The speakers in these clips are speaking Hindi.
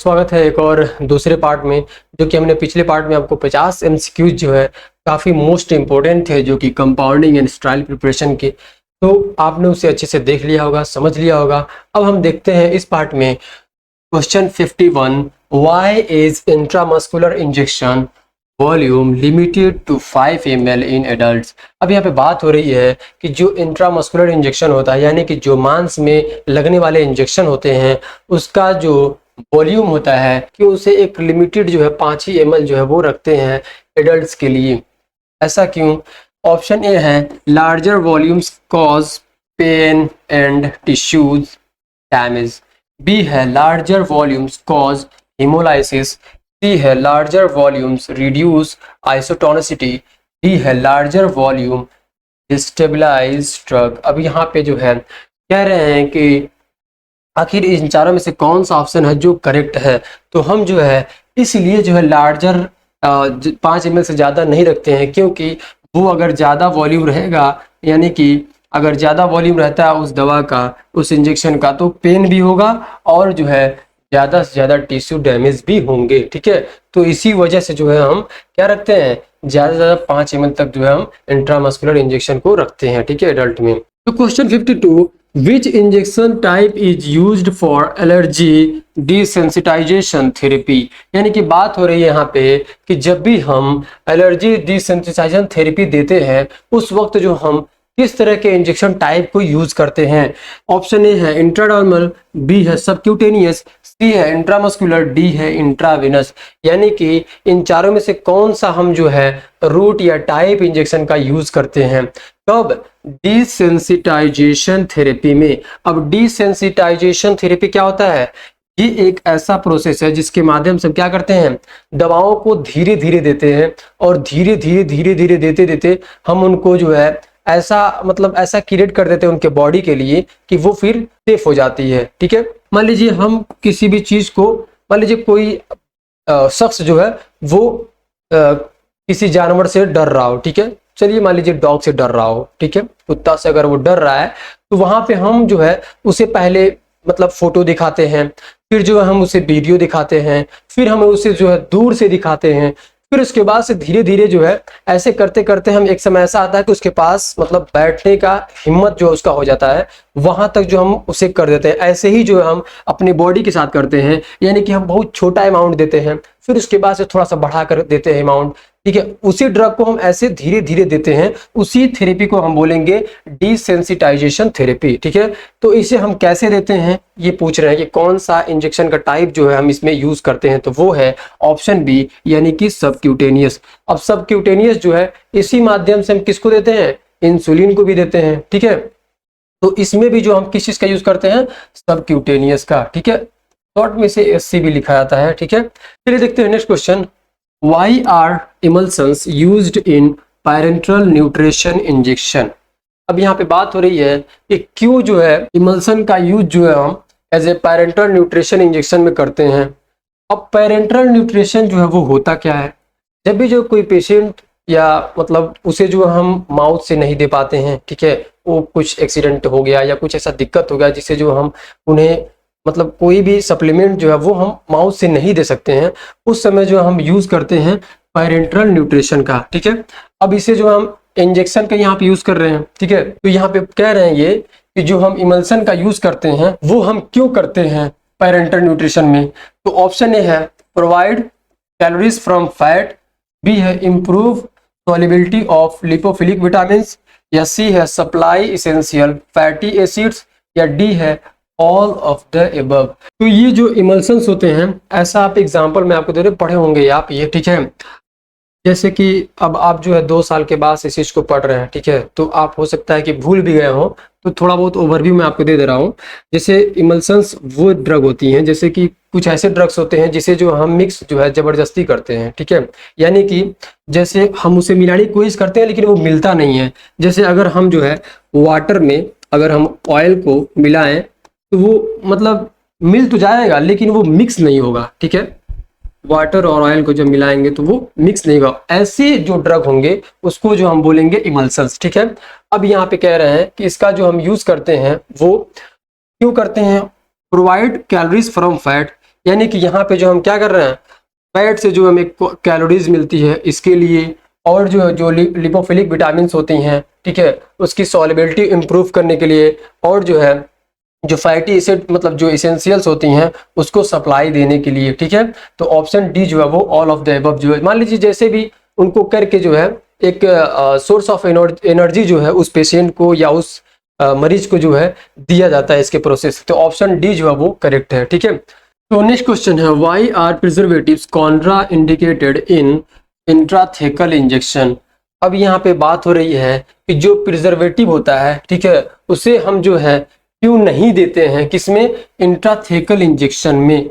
स्वागत है एक और दूसरे पार्ट में। जो कि हमने पिछले पार्ट में आपको 50 एमसीक्यूज जो है काफ़ी मोस्ट इम्पोर्टेंट थे जो कि कंपाउंडिंग एंड स्टाइल प्रिपरेशन के, तो आपने उसे अच्छे से देख लिया होगा, समझ लिया होगा। अब हम देखते हैं इस पार्ट में question 51, why is intramuscular injection volume limited to 5 ml in adults. अब यहाँ पे बात हो रही है कि जो इंट्रामस्कुलर इंजेक्शन होता है, यानी कि जो मांस में लगने वाले इंजेक्शन होते हैं, उसका जो वॉल्यूम होता है कि उसे एक लिमिटेड जो है 5 ही ml जो है वो रखते हैं एडल्ट्स के लिए। ऐसा क्यों? ऑप्शन ए है larger volumes cause pain and tissues damage, B है larger volumes cause hemolysis, C है larger volumes reduce isotonicity, D है लार्जर वॉल्यूम डिस्टेबलाइज ड्रग। अब यहाँ पे जो है कह रहे हैं कि आखिर इन चारों में से कौन सा ऑप्शन है जो करेक्ट है। तो हम जो है इसलिए जो है लार्जर 5 ml से ज़्यादा नहीं रखते हैं, क्योंकि वो अगर ज़्यादा वॉल्यूम रहेगा, यानी कि अगर ज़्यादा वॉल्यूम रहता है उस दवा का, उस इंजेक्शन का, तो पेन भी होगा और जो है ज़्यादा से ज़्यादा टिश्यू डैमेज भी होंगे। ठीक है, तो इसी वजह से जो है हम क्या रखते हैं, ज़्यादा से ज़्यादा 5 ml तक जो है हम इंट्रामस्कुलर इंजेक्शन को रखते हैं। ठीक है, एडल्ट में। तो question 52, which injection type is used for allergy desensitization therapy. यानी कि बात हो रही है यहाँ पे कि जब भी हम एलर्जी डिसेंसिटाइजेशन थेरेपी देते हैं उस वक्त जो हम किस तरह के इंजेक्शन टाइप को यूज करते हैं। ऑप्शन ए है इंट्राडर्मल, बी है सबक्यूटेनियस, सी है इंट्रामस्कुलर, डी है इंट्रावेनस। यानी कि इन चारों में से कौन सा हम जो है रूट या टाइप इंजेक्शन का यूज करते हैं। कब? डिसेंसिटाइजेशन थेरेपी में। अब डिसेंसिटाइजेशन थेरेपी क्या होता है? ये एक ऐसा प्रोसेस है जिसके माध्यम से हम क्या करते हैं, दवाओं को धीरे धीरे देते हैं और धीरे धीरे देते देते हम उनको जो है ऐसा क्रिएट कर देते हैं उनके बॉडी के लिए कि वो फिर सेफ हो जाती है। ठीक है, मान लीजिए हम किसी भी चीज को, मान लीजिए कोई शख्स जो है वो किसी जानवर से डर रहा हो। ठीक है, चलिए मान लीजिए डॉग से डर रहा हो। ठीक है, कुत्ता से अगर वो डर रहा है तो वहां पे हम जो है उसे पहले फोटो दिखाते हैं, फिर जो है हम उसे वीडियो दिखाते हैं, फिर हम उसे जो है दूर से दिखाते हैं, फिर उसके बाद से धीरे धीरे जो है ऐसे करते करते हम एक समय ऐसा आता है कि उसके पास बैठने का हिम्मत जो उसका हो जाता है, वहां तक जो हम उसे कर देते हैं। ऐसे ही जो हम अपनी बॉडी के साथ करते हैं, यानी कि हम बहुत छोटा अमाउंट देते हैं, फिर उसके बाद से थोड़ा सा बढ़ा कर देते हैं अमाउंट। ठीक है, उसी ड्रग को हम ऐसे धीरे धीरे देते हैं, उसी थेरेपी को हम बोलेंगे डिसेंसिटाइजेशन थेरेपी। ठीक है, तो इसे हम कैसे देते हैं ये पूछ रहे हैं कि कौन सा इंजेक्शन का टाइप जो है हम इसमें यूज करते हैं, तो वो है ऑप्शन बी, यानी कि सबक्यूटेनियस। अब सबक्यूटेनियस जो है इसी माध्यम से हम किसको देते हैं, इंसुलिन को भी देते हैं। ठीक है, तो इसमें भी जो हम किस चीज का यूज करते हैं, सबक्यूटेनियस का। ठीक है, शॉर्ट में से एससी भी लिखा जाता है। ठीक है, चलिए देखते हैं next question, Why are emulsions used in parenteral nutrition injection? अब यहाँ पे बात हो रही है कि क्यों जो है इमल्सन का यूज जो है हम as a parenteral nutrition injection में करते हैं। अब पेरेंटल न्यूट्रिशन जो है वो होता क्या है? जब भी जो कोई पेशेंट या उसे जो हम माउथ से नहीं दे पाते हैं, ठीक है, वो कुछ एक्सीडेंट हो गया या कुछ ऐसा दिक्कत हो गया जिससे जो हम उन्हें कोई भी सप्लीमेंट जो है वो हम माउथ से नहीं दे सकते हैं, उस समय जो हम यूज करते हैं पेरेंटल न्यूट्रिशन का। ठीक है, अब इसे जो हम इंजेक्शन का यहाँ पे यूज कर रहे हैं। ठीक है, तो यहाँ पे कह रहे हैं ये कि जो हम इमल्सन का यूज करते हैं वो हम क्यों करते हैं पेरेंटल न्यूट्रिशन में। तो ऑप्शन ए है provide calories from fat, B है improve solubility of lipophilic vitamin, या सी है सप्लाई इसेंशियल फैटी एसिड्स, या डी है ऑल ऑफ द एबव। तो ये जो इमल्सन्स होते हैं, ऐसा आप एग्जांपल में आपको दे रहे, पढ़े होंगे आप ये। ठीक है, जैसे कि अब आप जो है 2 साल के बाद इस चीज को पढ़ रहे हैं। ठीक है, तो आप हो सकता है कि भूल भी गए हो, तो थोड़ा बहुत ओवरव्यू मैं आपको दे रहा हूँ। जैसे इमल्सन्स वो ड्रग होती हैं, जैसे कि कुछ ऐसे ड्रग्स होते हैं जिसे जो हम मिक्स जो है जबरदस्ती करते हैं। ठीक है, यानी कि जैसे हम उसे मिलाने की कोशिश करते हैं लेकिन वो मिलता नहीं है। जैसे अगर हम जो है वाटर में अगर हम ऑयल को मिलाएं तो वो मिल तो जाएगा लेकिन वो मिक्स नहीं होगा। ठीक है, वाटर और ऑयल को जब मिलाएंगे तो वो मिक्स नहीं होगा। ऐसे जो ड्रग होंगे उसको जो हम बोलेंगे इमल्सन्स। ठीक है, अब यहाँ पे कह रहे हैं कि इसका जो हम यूज करते हैं वो क्यों करते हैं, प्रोवाइड कैलोरीज फ्रॉम फैट, यानी कि यहाँ पे जो हम क्या कर रहे हैं, फैट से जो हमें कैलोरीज मिलती है इसके लिए, और जो लिपोफिलिक विटामिन होती हैं, ठीक है, उसकी सॉल्युबिलिटी इंप्रूव करने के लिए, और जो है जो फैटी एसिड मतलब जो इसेंशियल्स होती हैं उसको सप्लाई देने के लिए, ठीक है। तो ऑप्शन डी जो है वो ऑल ऑफ द अबव जो है, मान लीजिए जैसे भी उनको करके जो है एक सोर्स ऑफ एनर्जी जो है उस पेशेंट को या उस मरीज को जो है दिया जाता है इसके प्रोसेस। तो ऑप्शन डी जो है वो करेक्ट है, ठीक है। तो नेक्स्ट क्वेश्चन है, why are preservatives contraindicated in intrathecal injection. अब यहाँ पे बात हो रही है कि जो प्रिजर्वेटिव होता है, ठीक है, उसे हम जो है क्यों नहीं देते हैं, किसमें, इंट्राथेकल इंजेक्शन में।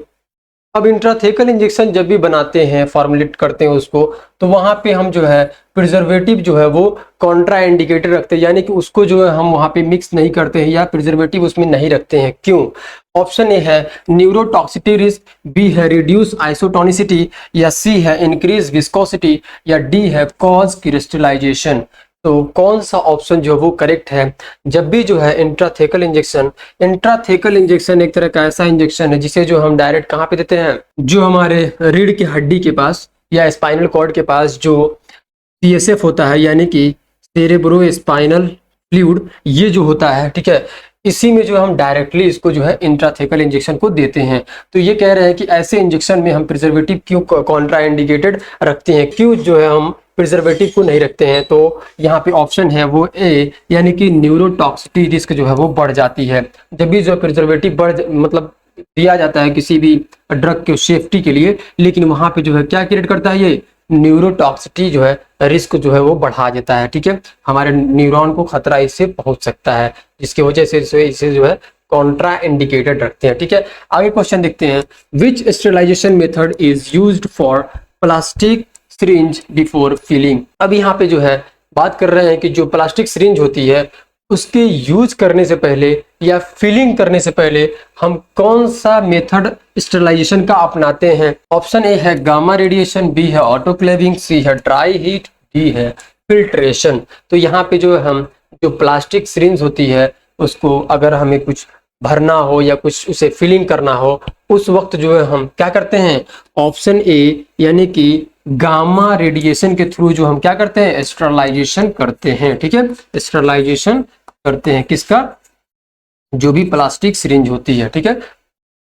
अब इंट्राथेकल इंजेक्शन जब भी बनाते हैं, फॉर्मुलेट करते हैं उसको, तो वहां पे हम जो है प्रिजर्वेटिव जो है वो कॉन्ट्रा इंडिकेटर रखते हैं, यानी कि उसको जो है हम वहां पे मिक्स नहीं करते हैं या प्रिजर्वेटिव उसमें नहीं रखते हैं। क्यों? ऑप्शन ए है न्यूरोटॉक्सिटी रिस्क, बी है रिड्यूस आइसोटोनिसिटी, या सी है इंक्रीज विस्कोसिटी, या डी है कॉज क्रिस्टलाइजेशन। तो कौन सा ऑप्शन जो वो करेक्ट है? जब भी जो है इंट्राथेकल इंजेक्शन एक तरह का ऐसा इंजेक्शन है जिसे जो हम डायरेक्ट कहाँ पे देते हैं, जो हमारे रीढ़ की हड्डी के पास या स्पाइनल कॉर्ड के पास जो CSF होता है, यानी कि सेरेब्रो स्पाइनल फ्लूइड, ये जो होता है, ठीक है, इसी में जो हम डायरेक्टली इसको जो है इंट्राथेकल इंजेक्शन को देते हैं। तो ये कह रहे हैं कि ऐसे इंजेक्शन में हम प्रिजर्वेटिव क्यों कॉन्ट्रा इंडिकेटेड रखते हैं, क्यों जो है हम प्रिजर्वेटिव को नहीं रखते हैं। तो यहाँ पे ऑप्शन है वो ए, यानी कि न्यूरोटॉक्सिटी रिस्क जो है वो बढ़ जाती है। जब भी जो प्रिजर्वेटिव मतलब दिया जाता है किसी भी ड्रग के सेफ्टी के लिए, लेकिन वहां पे जो है क्या क्रिएट करता है, ये न्यूरोटॉक्सिटी जो है रिस्क जो है वो बढ़ा देता है, ठीक है, हमारे न्यूरॉन को खतरा इससे पहुंच सकता है, जिसकी वजह से इसे जो है कॉन्ट्रा इंडिकेटेड रखते हैं, ठीक है। आगे क्वेश्चन देखते हैं, which sterilization method is used for plastic syringe before filling. अब यहाँ पे जो है बात कर रहे हैं कि जो प्लास्टिक सिरिंज होती है उसके यूज करने से पहले या फिलिंग करने से पहले हम कौन सा मेथड स्टेरिलाइजेशन का अपनाते हैं। ऑप्शन ए है गामा रेडिएशन, बी है ऑटोक्लेविंग, सी है ड्राई हीट, डी है फिल्ट्रेशन। तो यहाँ पे जो हम जो प्लास्टिक सिरिंज होती है उसको अगर हमें कुछ भरना हो या कुछ उसे फिलिंग करना हो, उस वक्त जो है हम क्या करते हैं, ऑप्शन ए यानी कि गामा रेडिएशन के थ्रू जो हम क्या करते हैं, स्टेरिलाइजेशन करते हैं, ठीक है, स्टेरिलाइजेशन करते हैं किसका, जो भी प्लास्टिक सिरिंज होती है, ठीक है,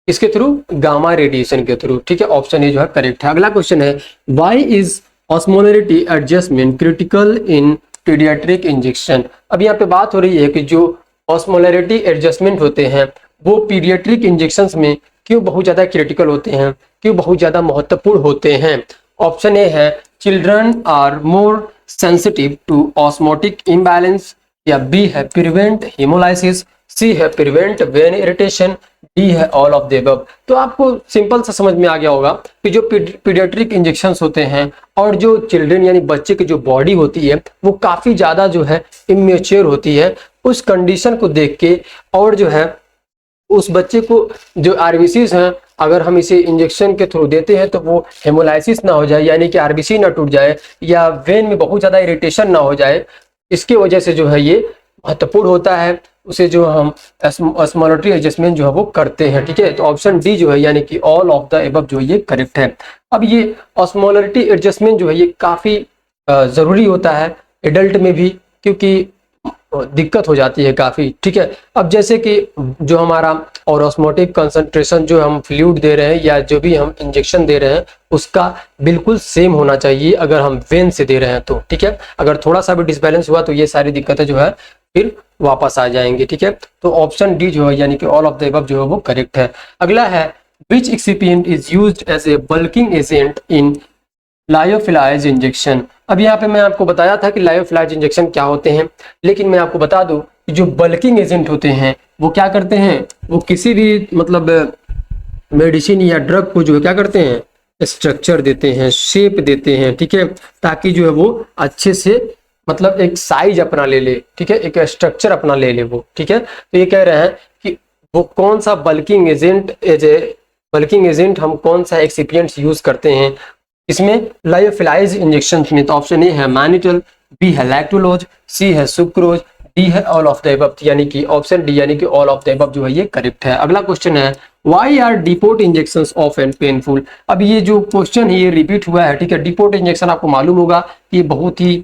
इसके थ्रू, गामा रेडिएशन के थ्रू, ठीक है। ऑप्शन ए जो है करेक्ट है। अगला क्वेश्चन है, why is osmolarity adjustment critical in paediatric injection. अब यहाँ पे बात हो रही है कि जो ऑस्मोलरिटी एडजस्टमेंट होते हैं वो पीडियाट्रिक इंजेक्शंस में क्यों बहुत ज्यादा क्रिटिकल होते हैं, क्यों बहुत ज्यादा महत्वपूर्ण होते हैं। ऑप्शन ए है children are more sensitive to osmotic imbalance, या बी है प्रिवेंट हेमोलाइसिस, सी है प्रिवेंट वेन इरिटेशन, डी है ऑल ऑफ द अबव। तो आपको सिंपल सा समझ में आ गया होगा कि जो पीडियाट्रिक इंजेक्शंस होते हैं और जो चिल्ड्रन यानी बच्चे की जो बॉडी होती है वो काफी ज्यादा जो है इमेच्योर होती है, उस कंडीशन को देख के और जो है उस बच्चे को जो आरबीसीज हैं अगर हम इसे इंजेक्शन के थ्रू देते हैं तो वो हेमोलाइसिस ना हो जाए, यानी कि आरबीसी ना टूट जाए या वेन में बहुत ज्यादा इरिटेशन ना हो जाए, इसकी वजह से जो है ये महत्वपूर्ण होता है, उसे जो हम ऑस्मोलरिटी एडजस्टमेंट जो है वो करते हैं, ठीक है। तो ऑप्शन डी जो है यानी कि ऑल ऑफ द अबव जो ये करेक्ट है। अब ये ऑस्मोलरिटी एडजस्टमेंट जो है ये काफी जरूरी होता है एडल्ट में भी, क्योंकि दिक्कत हो जाती है काफी, ठीक है। अब जैसे कि जो हमारा और ऑस्मोटिक कंसंट्रेशन जो हम फ्लूइड दे रहे हैं या जो भी हम इंजेक्शन दे रहे हैं उसका बिल्कुल सेम होना चाहिए अगर हम वेन से दे रहे हैं तो, ठीक है। अगर थोड़ा सा भी डिसबैलेंस हुआ तो ये सारी दिक्कतें जो है फिर वापस आ जाएंगे, ठीक है। तो ऑप्शन डी जो है यानी कि ऑल ऑफ द अबव जो है वो करेक्ट है। अगला है which excipient is used as a bulking agent in lyophilize injection. अब यहाँ पे मैं आपको बताया था कि लायोफिलाइज इंजेक्शन क्या होते हैं, लेकिन मैं आपको बता दूं कि जो बल्किंग एजेंट होते हैं वो क्या करते हैं, वो किसी भी मतलब मेडिसिन या ड्रग को जो है क्या करते हैं, स्ट्रक्चर देते हैं, शेप देते हैं, ठीक है, ताकि जो है वो अच्छे से मतलब एक साइज अपना ले ले, ठीक है, एक स्ट्रक्चर अपना ले ले वो, ठीक है। तो ये कह रहे हैं कि वो कौन सा बल्किंग एजेंट हम कौन सा एक्सिपिएंट्स यूज करते हैं इसमें लायोफिलाइज इंजेक्शन में। तो ऑप्शन ए है मैनिटोल, बी है लैक्टोलोज, सी है सुक्रोज, डी है ऑल ऑफ द अबव, यानी कि ऑप्शन डी यानी कि ऑल ऑफ द अबव जो है ये करेक्ट है। अगला क्वेश्चन है why are depot injection of and painful. अब ये जो क्वेश्चन है ये रिपीट हुआ है, ठीक है। डिपोट इंजेक्शन आपको मालूम होगा ये बहुत ही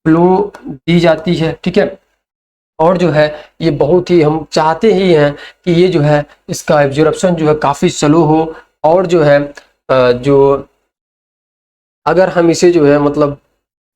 स्लो दी जाती है, ठीक है, और जो है ये बहुत ही हम चाहते ही हैं कि ये जो है इसका एब्जॉर्प्शन जो है काफ़ी स्लो हो, और जो है जो अगर हम इसे जो है मतलब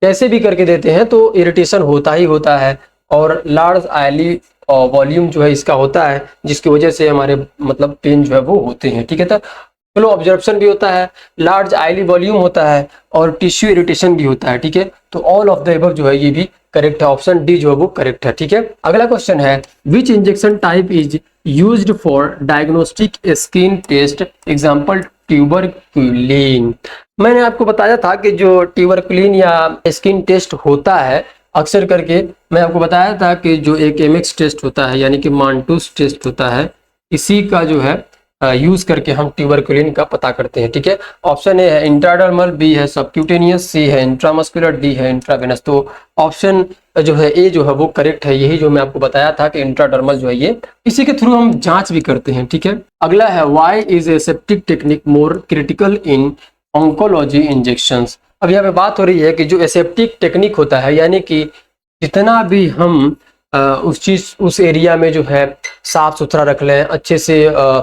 कैसे भी करके देते हैं तो इरिटेशन होता ही होता है, और लार्ज आयली वॉल्यूम जो है इसका होता है, जिसकी वजह से हमारे मतलब पेन जो है वो होते हैं, ठीक है। तो स्लो ऑब्जर्प्शन भी होता है, लार्ज आयली वॉल्यूम होता है, और टिश्यू इरिटेशन भी होता है, ठीक है। तो ऑल ऑफ द एबव जो है ये भी करेक्ट है, ऑप्शन डी जो है वो करेक्ट है, ठीक है। अगला क्वेश्चन है which injection type is used for diagnostic skin test, example tuberculin. मैंने आपको बताया था कि जो ट्यूबरक्यूलिन या स्किन टेस्ट होता है अक्सर करके, मैं आपको बताया था कि जो एक एमएक्स टेस्ट होता है यानी कि मांटूस टेस्ट होता है, इसी का जो है यूज करके हम ट्यूबरक्यूलिन का पता करते हैं, ठीक है। ऑप्शन ए है इंट्राडर्मल, बी है सबक्यूटेनियस, सी है इंट्रामस्कुलर, डी है इंट्रावेनस। तो ऑप्शन जो है ए जो है वो करेक्ट है, यही जो मैं आपको बताया था कि इंट्राडर्मल जो है ये, इसी के थ्रू हम जांच भी करते हैं, ठीक है। अगला है why is aseptic technique more critical in oncology injections. अब यहाँ पे बात हो रही है कि जो एसेप्टिक टेक्निक होता है यानी कि जितना भी हम उस एरिया में जो है साफ सुथरा रख लें, अच्छे से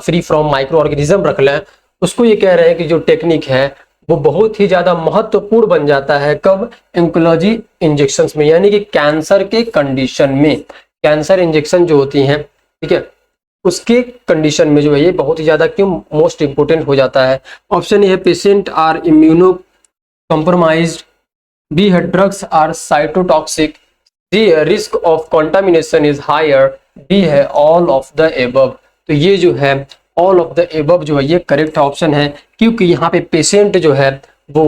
फ्री फ्रॉम माइक्रो ऑर्गेनिज्म रख लें, उसको ये कह रहे हैं कि जो टेक्निक है वो बहुत ही ज़्यादा महत्वपूर्ण बन जाता है। कब? ऑन्कोलॉजी इंजेक्शंस में, यानी कि कैंसर के कंडीशन में, कैंसर इंजेक्शन जो होती हैं, ठीक है, उसके कंडीशन में जो है ये बहुत ही ज़्यादा क्यों मोस्ट इंपोर्टेंट हो जाता है। ऑप्शन ए है patient are immunocompromised, B है ड्रग्स आर साइटोटॉक्सिक, सी है risk of contamination is higher, D है ऑल ऑफ द एबव। तो ये जो है ऑल ऑफ द एबव जो है ये करेक्ट ऑप्शन है, क्योंकि यहाँ पे पेशेंट जो है वो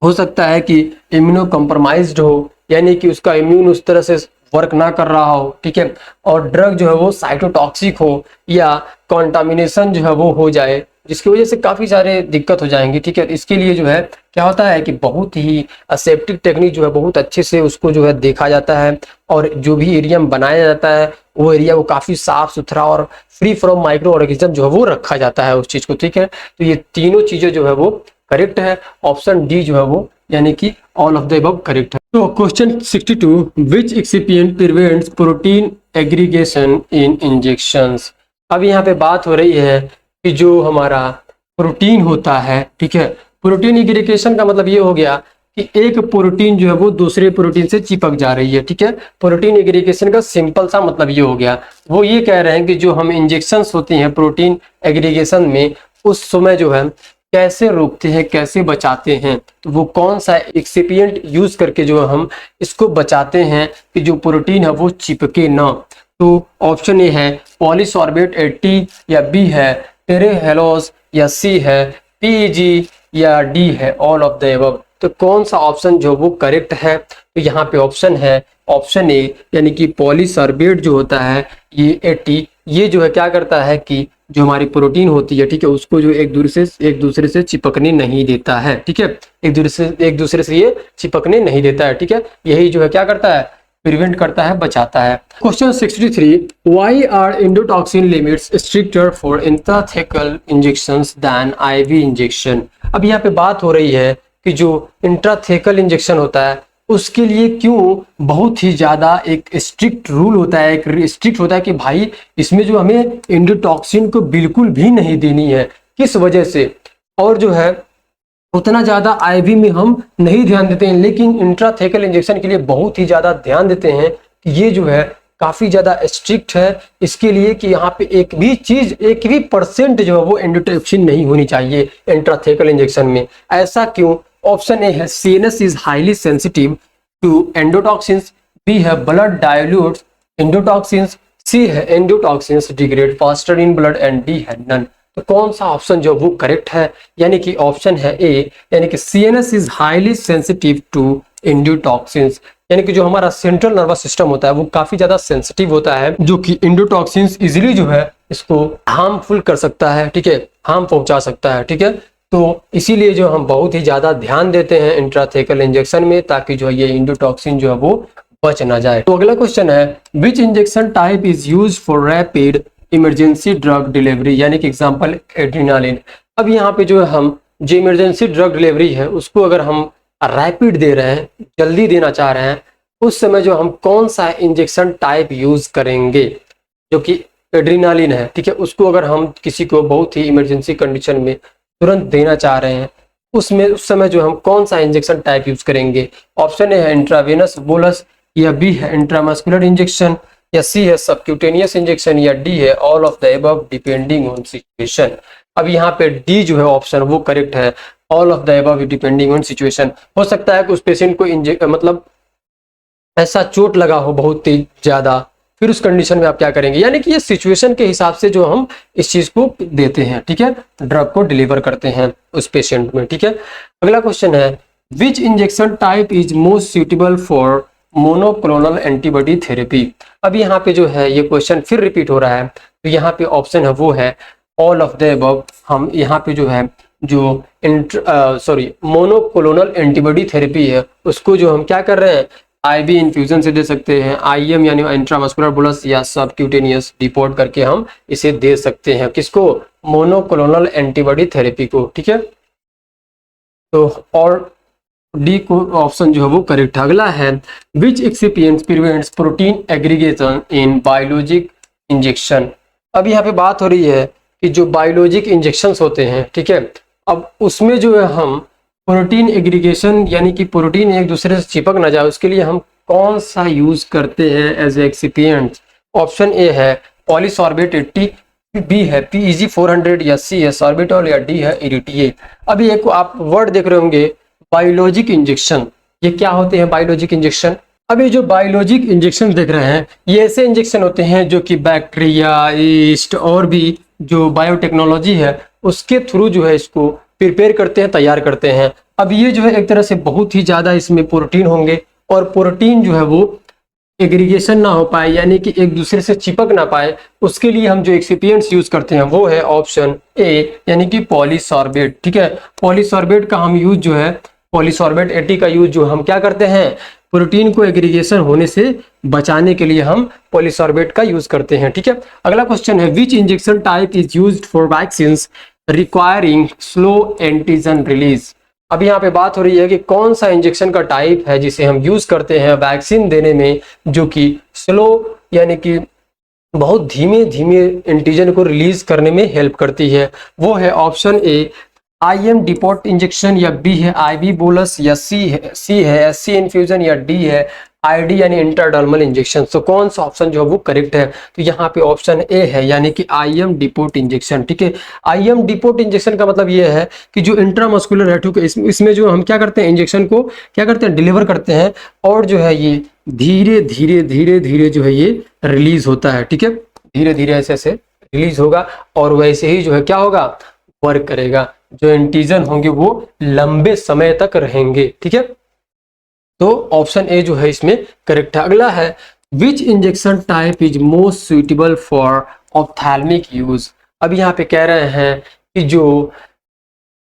हो सकता है कि इम्यूनो कॉम्प्रोमाइज्ड हो, यानी कि उसका इम्यून उस तरह से वर्क ना कर रहा हो, ठीक है, और ड्रग जो है वो साइटोटॉक्सिक हो, या कॉन्टामिनेशन जो है वो हो जाए, जिसकी वजह से काफ़ी सारे दिक्कत हो जाएंगी, ठीक है। इसके लिए जो है क्या होता है कि बहुत ही असेप्टिक टेक्निक जो है बहुत अच्छे से उसको जो है देखा जाता है, और जो भी एरिया में बनाया जाता है वो एरिया वो काफ़ी साफ सुथरा और फ्री फ्रॉम माइक्रो ऑर्गेनिज्म जो है वो रखा जाता है उस चीज़ को, ठीक है। तो ये तीनों चीज़ें जो है वो करेक्ट है, ऑप्शन डी जो है वो यानी कि all of the above correct है। तो क्वेश्चन 62, विच एक्सिपिएंट प्रिवेंट्स प्रोटीन एग्रीगेशन इन इंजेक्शंस। अब यहाँ पे बात हो रही है कि जो हमारा प्रोटीन होता है, ठीक है, प्रोटीन एग्रीगेशन का मतलब ये हो गया कि एक प्रोटीन जो है वो दूसरे प्रोटीन से चिपक जा रही है, ठीक है। प्रोटीन एग्रीगेशन का सिंपल सा मतलब ये हो गया, वो ये कह रहे हैं कि जो हम इंजेक्शंस होती हैं प्रोटीन एग्रीगेशन में, उस समय जो है कैसे रोकते हैं, कैसे बचाते हैं, तो वो कौन सा एक्सिपिएंट यूज करके जो हम इसको बचाते हैं कि जो प्रोटीन है वो चिपके ना। तो ऑप्शन ए है पॉलीसॉर्बेट 80, या बी है टेरेहेलोज, या सी है पीजी, या डी है ऑल ऑफ द एबव। तो कौन सा ऑप्शन जो वो करेक्ट है? तो यहाँ पे ऑप्शन है ऑप्शन ए, यानी कि पॉलीसॉर्बेट जो होता है ये 80, ये जो है क्या करता है कि जो हमारी प्रोटीन होती है, ठीक है, उसको जो एक दूसरे से चिपकने नहीं देता है, ठीक है, एक दूसरे से ये चिपकने नहीं देता है, ठीक है। यही जो है क्या करता है, प्रिवेंट करता है, बचाता है। Question 63, why are endotoxin limits stricter for intrathecal injections than IV injection. अब यहाँ पे बात हो रही है कि जो इंट्राथेकल इंजेक्शन होता है उसके लिए क्यों बहुत ही ज़्यादा एक स्ट्रिक्ट रूल होता है, एक स्ट्रिक्ट होता है कि भाई इसमें जो हमें एंडोटॉक्सिन को बिल्कुल भी नहीं देनी है, किस वजह से, और जो है उतना ज़्यादा आईवी में हम नहीं ध्यान देते हैं, लेकिन इंट्राथेकल इंजेक्शन के लिए बहुत ही ज़्यादा ध्यान देते हैं कि ये जो है काफ़ी ज़्यादा स्ट्रिक्ट है इसके लिए कि यहाँ पे एक भी चीज़, एक भी % जो है वो एंडोटॉक्सिन नहीं होनी चाहिए इंट्राथेकल इंजेक्शन में। ऐसा क्यों? ऑप्शन ए है CNS is highly sensitive to endotoxins, B है ब्लड डायल्यूट्स एंडोटॉक्सिन्स, सी है endotoxins degrade faster in blood, and D है नन। तो कौन सा ऑप्शन जो वो करेक्ट है? यानी कि ऑप्शन है ए, यानी कि CNS is highly sensitive to endotoxins, यानी कि जो हमारा सेंट्रल नर्वस सिस्टम होता है वो काफी ज्यादा सेंसिटिव होता है, जो कि एंडोटॉक्सिन्स इजीली जो है इसको हार्मफुल कर सकता है, ठीक है, हार्म पहुंचा सकता है, ठीक है। तो इसीलिए जो हम बहुत ही ज़्यादा ध्यान देते हैं इंट्राथेकल इंजेक्शन में, ताकि जो है ये एंडोटॉक्सिन जो है वो बच ना जाए। तो अगला क्वेश्चन है which injection type is used for rapid emergency drug delivery, यानी कि एग्जांपल एड्रेनालिन। अब यहाँ पे जो है हम जो इमरजेंसी ड्रग डिलीवरी है उसको अगर हम रैपिड दे रहे हैं, जल्दी देना चाह रहे हैं, उस समय जो हम कौन सा इंजेक्शन टाइप यूज करेंगे जो कि एड्रेनालिन है, ठीक है, उसको अगर हम किसी को बहुत ही इमरजेंसी कंडीशन में तुरंत देना चाह रहे हैं, उसमें उस समय जो हम कौन सा इंजेक्शन टाइप यूज करेंगे। ऑप्शन ए है इंट्रावेनस बोलस, या बी है इंट्रामस्कुलर इंजेक्शन, या सी है सबक्यूटेनियस इंजेक्शन, या डी है all of the above depending on situation. अब यहाँ पे डी जो है ऑप्शन वो करेक्ट है, all of the above depending on situation. हो सकता है कि उस पेशेंट को मतलब ऐसा चोट लगा हो बहुत तेज ज्यादा, फिर उस कंडीशन में आप क्या करेंगे, यानी कि ये सिचुएशन के हिसाब से जो हम इस चीज को देते हैं, ठीक है, ड्रग को डिलीवर करते हैं उस पेशेंट में, ठीक है। अगला क्वेश्चन है which injection type is most suitable for monoclonal antibody therapy. अब यहाँ पे जो है ये क्वेश्चन फिर रिपीट हो रहा है, तो यहाँ पे ऑप्शन है वो है ऑल ऑफ द अबव। हम यहाँ पे जो है जो मोनोक्लोनल एंटीबॉडी थेरेपी है उसको जो हम क्या कर रहे हैं, आईवी इन्फ्यूजन से दे सकते हैं, आईएम यानी इंट्रामस्कुलर बोलस, या सबक्यूटेनियस डिपोर्ट करके हम इसे दे सकते हैं, किसको, मोनोक्लोनल एंटीबॉडी थेरेपी को, ठीक है। तो और डी को ऑप्शन जो है वो करेक्ट है। अगला है which excipient prevents protein aggregation in biologic injection. अब यहाँ पे बात हो रही है कि जो बायोलॉजिक इंजेक्शंस होते हैं, ठीक है, अब उसमें जो है हम प्रोटीन एग्रीगेशन यानी कि प्रोटीन एक दूसरे से चिपक ना जाए उसके लिए हम कौन सा यूज करते हैं एज एक्सिपिएंट। ऑप्शन ए है पॉलीसॉर्बेट 80, बी है PEG 400, या सी है सॉर्बिटॉल, या डी है इरिटिए। अभी एक आप वर्ड देख रहे होंगे बायोलॉजिक इंजेक्शन, ये क्या होते हैं बायोलॉजिक इंजेक्शन। अभी जो बायोलॉजिक इंजेक्शन देख रहे हैं ये ऐसे इंजेक्शन होते हैं जो कि बैक्टीरिया, ईस्ट और भी जो बायोटेक्नोलॉजी है उसके थ्रू जो है इसको प्रिपेयर करते हैं, तैयार करते हैं। अब ये जो है एक तरह से बहुत ही ज्यादा इसमें प्रोटीन होंगे और प्रोटीन जो है वो एग्रीगेशन ना हो पाए यानी कि एक दूसरे से चिपक ना पाए, उसके लिए हम जो एक्सिपिएंट्स यूज करते हैं वो है ऑप्शन ए यानी कि पॉलीसॉर्बेट, ठीक है। पॉलीसॉर्बेट का हम यूज जो है पॉलीसॉर्बेट 80 का यूज जो हम क्या करते हैं, प्रोटीन को एग्रीगेशन होने से बचाने के लिए हम पॉलीसॉर्बेट का यूज करते हैं, ठीक है। अगला क्वेश्चन है which injection type is used for vaccine requiring slow antigen release. अब यहाँ पे बात हो रही है कि कौन सा इंजेक्शन का टाइप है जिसे हम यूज करते हैं वैक्सीन देने में जो कि स्लो यानी कि बहुत धीमे धीमे एंटीजन को रिलीज करने में हेल्प करती है। वो है ऑप्शन ए IM डिपोर्ट इंजेक्शन, या बी है IV बोलस, या सी है SC इन्फ्यूजन, या डी है ID यानी इंटरडर्मल इंजेक्शन। तो कौन सा ऑप्शन जो है वो करेक्ट है, तो यहाँ पे ऑप्शन ए है यानी कि IM डिपोर्ट इंजेक्शन, ठीक है। IM डिपोर्ट इंजेक्शन का मतलब ये है कि जो इंट्रामस्कुलर है, ठीक है, इसमें जो हम क्या करते हैं इंजेक्शन को क्या करते हैं डिलीवर करते हैं और जो है ये धीरे धीरे जो है ये रिलीज होता है, ठीक है, धीरे धीरे ऐसे ऐसे रिलीज होगा और वैसे ही जो है क्या होगा वर्क करेगा, जो एंटीजन होंगे वो लंबे समय तक रहेंगे, ठीक है। तो ऑप्शन ए जो है इसमें करेक्ट है। अगला है which injection type is most suitable for ophthalmic use. अब यहाँ पे कह रहे हैं कि जो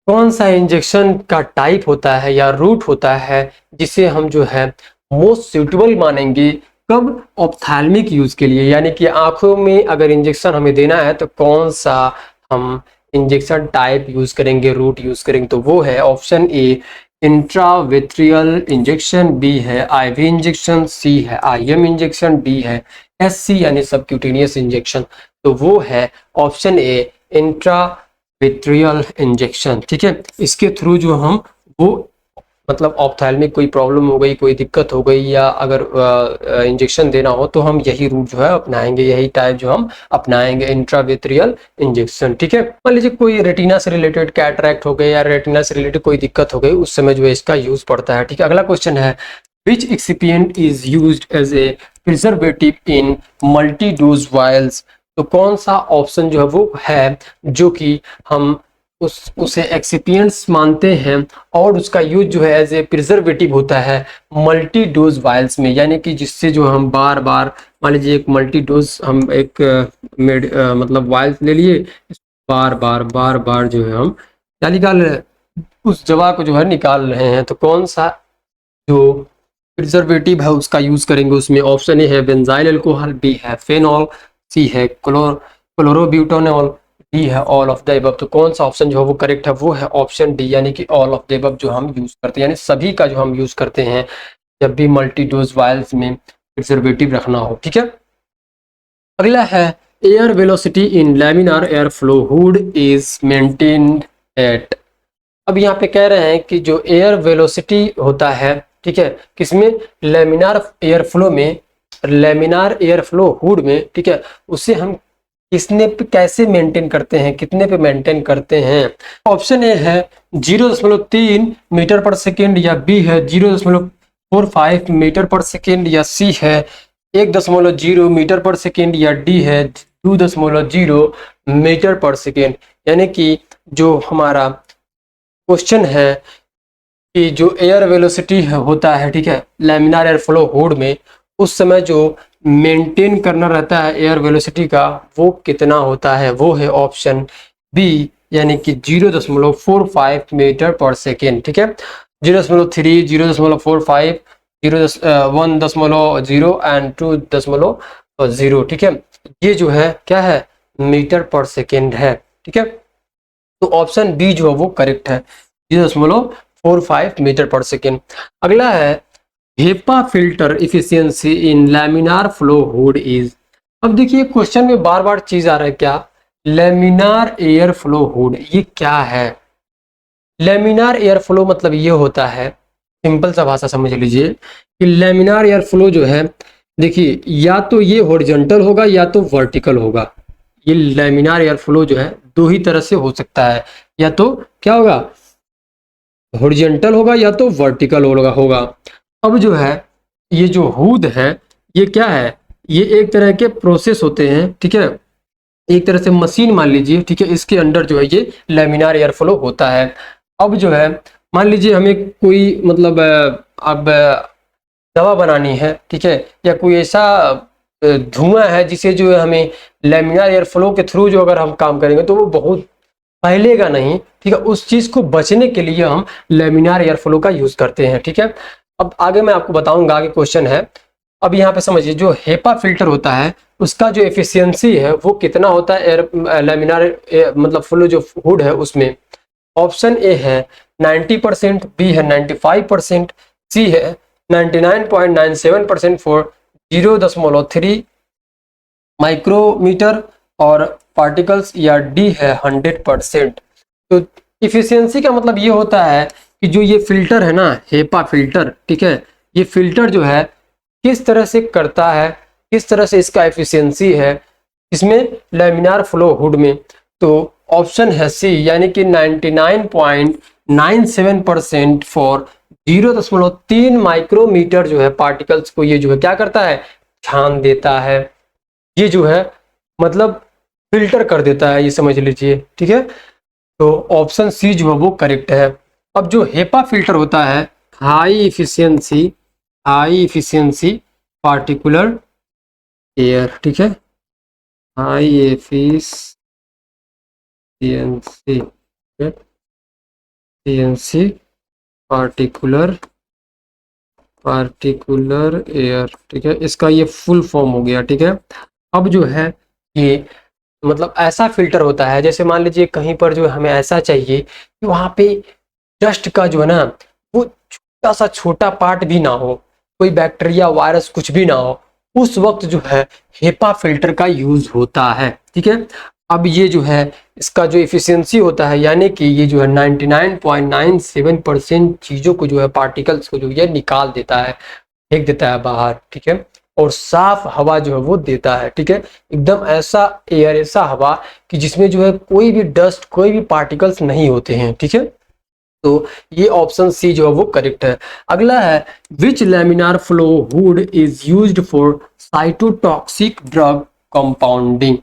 कौन सा इंजेक्शन का टाइप होता है या रूट होता है जिसे हम जो है मोस्ट सुइटेबल मानेंगे कब, ऑप्थेल्मिक यूज के लिए, यानी कि आंखों में अगर इंजेक्शन हमें देना है तो कौन सा हम इंजेक्शन टाइप यूज करेंगे, रूट यूज करेंगे। तो वो है option A intravitreal injection, B है IV इंजेक्शन, सी है IM इंजेक्शन, डी है SC यानी सबक्यूटेनियस इंजेक्शन। तो वो है ऑप्शन ए इंट्राविट्रियल इंजेक्शन, ठीक है। इसके थ्रू जो हम वो मतलब ऑप्थेल्मिक कोई प्रॉब्लम हो गई, कोई दिक्कत हो गई या अगर इंजेक्शन देना हो तो हम यही रूट जो है अपनाएंगे, यही टाइप जो हम अपनाएंगे इंट्राविट्रियल इंजेक्शन, ठीक है। मान लीजिए कोई रेटिना से रिलेटेड कैटरैक्ट हो गए या रेटिना से रिलेटेड कोई दिक्कत हो गई उस समय जो है इसका यूज पड़ता है, ठीक है। अगला क्वेश्चन है which excipient is used as a preservative in multi dose vials. तो कौन सा ऑप्शन जो है वो है जो कि हम उसे एक्सिपिएंट्स मानते हैं और उसका यूज जो है एज ए प्रिजर्वेटिव होता है मल्टी डोज वायल्स में, यानी कि जिससे जो हम बार बार मान लीजिए एक मल्टी डोज हम एक मतलब वायल्स ले लिए, बार बार जो है हम क्या निकाल रहे हैं उस दवा को जो है निकाल रहे हैं। तो कौन सा जो प्रिजर्वेटिव है उसका यूज करेंगे उसमें। ऑप्शन ए है बेंजाइल अल्कोहल, बी है फेनॉल, सी है क्लोरोब्यूटानॉल, डी है ऑल ऑफ द अबव। तो कौन सा ऑप्शन जो है वो करेक्ट है, वो है ऑप्शन डी, यानी कि ऑल ऑफ द अबव जो हम यूज करते हैं, यानी सभी का जो हम यूज करते हैं जब भी मल्टी डोज वायल्स में प्रिजर्वेटिव रखना हो। ठीक है, अगला है air velocity in laminar air flow hood is maintained eight. अब यहाँ पे कह रहे हैं कि जो एयर वेलोसिटी होता है, ठीक है, किसमें, लैमिनार एयर फ्लो में, लैमिनार एयर फ्लो हुड में, ठीक है, उसे हम किसने पे कैसे मेंटेन करते हैं, कितने पे मेंटेन करते हैं। ऑप्शन ए है 0.3 मीटर पर सेकेंड, या बी है 0.45 मीटर पर सेकेंड, या सी है 1.0 मीटर पर सेकेंड, या डी है 2.0 मीटर पर सेकेंड। यानी कि जो हमारा क्वेश्चन है कि जो एयर वेलोसिटी होता है, ठीक है, लैमिनार एयर फ्लो हुड में, उस समय जो मेंटेन करना रहता है एयर वेलोसिटी का, वो कितना होता है, वो है ऑप्शन बी, यानी कि 0.45 मीटर पर सेकेंड। ठीक है, 0.3, 0.45, 1.0 एंड 2.0। ठीक है, ये जो है क्या है, मीटर पर सेकेंड है। ठीक है, तो ऑप्शन बी जो है वो करेक्ट है, 0.45 मीटर पर सेकेंड। अगला है HEPA filter efficiency in laminar flow hood is. अब देखिए क्वेश्चन में बार बार चीज आ रहा है, क्या, लैमिनार एयर फ्लो हुड, ये क्या है। लैमिनार एयर फ्लो मतलब ये होता है, सिंपल सा भाषा समझ लीजिए कि लैमिनार एयर फ्लो जो है, देखिए या तो ये हॉरिजॉन्टल होगा या तो वर्टिकल होगा। ये लैमिनार एयर फ्लो जो है दो ही तरह से हो सकता है, या तो क्या होगा, हॉरिजॉन्टल होगा या तो वर्टिकल होगा। अब जो है ये जो हुड है, ये क्या है, ये एक तरह के प्रोसेस होते हैं। ठीक है, एक तरह से मशीन मान लीजिए, ठीक है, इसके अंदर जो है ये लैमिनार एयर फ्लो होता है। अब जो है मान लीजिए हमें कोई मतलब अब दवा बनानी है, ठीक है, या कोई ऐसा धुआं है जिसे जो है हमें लैमिनार एयर फ्लो के थ्रू जो अगर हम काम करेंगे तो वो बहुत फैलेगा नहीं। ठीक है, उस चीज को बचने के लिए हम लैमिनार एयर फ्लो का यूज करते हैं। ठीक है, अब आगे मैं आपको बताऊंगा, आगे क्वेश्चन है। अब यहाँ पे समझिए जो हेपा फिल्टर होता है उसका जो एफिशिएंसी है वो कितना होता है एयर लैमिनार मतलब फ्लो जो हुड है उसमें। ऑप्शन ए है 90%, बी है 95%, सी है 99.97% फॉर 0.3 माइक्रोमीटर और पार्टिकल्स, या डी है 100%। तो इफिशियंसी का मतलब ये होता है कि जो ये फिल्टर है ना, हेपा फिल्टर, ठीक है, ये फिल्टर जो है किस तरह से करता है, किस तरह से इसका एफिशिएंसी है इसमें लैमिनार फ्लो हुड में। तो ऑप्शन है सी, यानी कि 99.97% फॉर 0.3 माइक्रोमीटर जो है पार्टिकल्स को ये जो है क्या करता है, छान देता है, ये जो है मतलब फिल्टर कर देता है, ये समझ लीजिए। ठीक है, तो ऑप्शन सी जो है वो करेक्ट है। अब जो हेपा फिल्टर होता है, हाई इफिशियंसी पार्टिकुलर एयर, ठीक है, हाई एफिशिएंसी पार्टिकुलर एयर, ठीक है, इसका ये फुल फॉर्म हो गया। ठीक है, अब जो है ये मतलब ऐसा फिल्टर होता है, जैसे मान लीजिए कहीं पर जो हमें ऐसा चाहिए कि वहां पे डस्ट का जो है ना वो छोटा सा छोटा पार्ट भी ना हो, कोई बैक्टीरिया वायरस कुछ भी ना हो, उस वक्त जो है हेपा फिल्टर का यूज होता है। ठीक है, अब ये जो है इसका जो एफिशिएंसी होता है, यानी कि ये जो है 99.97% चीजों को जो है पार्टिकल्स को जो ये निकाल देता है, फेंक देता है बाहर। ठीक है, और साफ हवा जो है वो देता है। ठीक है, एकदम ऐसा एयर, ऐसा हवा कि जिसमें जो है कोई भी डस्ट, कोई भी पार्टिकल्स नहीं होते हैं। ठीक है, तो ये ऑप्शन सी जो है वो करेक्ट है। अगला है which laminar flow hood is used for cytotoxic drug compounding.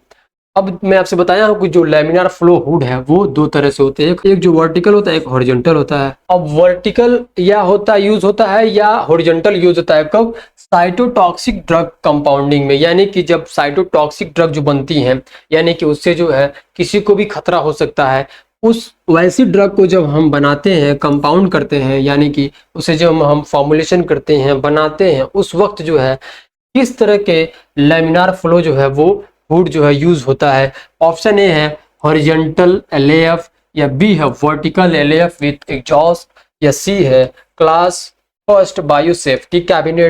अब मैं आपसे बताया हूं कि जो लैमिनार फ्लो हुड है वो दो तरह से होते हैं, एक जो वर्टिकल होता है, एक हॉरिजॉन्टल होता है। अब वर्टिकल या यूज होता है या हॉरिजॉन्टल यूज होता है, कब, साइटोटॉक्सिक ड्रग कंपाउंडिंग में, यानी कि जब साइटोटॉक्सिक ड्रग जो बनती हैं, यानी कि उससे जो है किसी को भी खतरा हो सकता है, उस वैसी ड्रग को जब हम बनाते हैं, कंपाउंड करते हैं, यानी कि उसे जब हम फॉर्मुलेशन करते हैं, बनाते हैं, उस वक्त जो है किस तरह के लैमिनार फ्लो जो है वो हुड जो है यूज होता है। ऑप्शन ए है हॉरिजॉन्टल एलएएफ, या बी है वर्टिकल एलएएफ विथ एग्जॉस्ट, या सी है class first bio safety cabinet.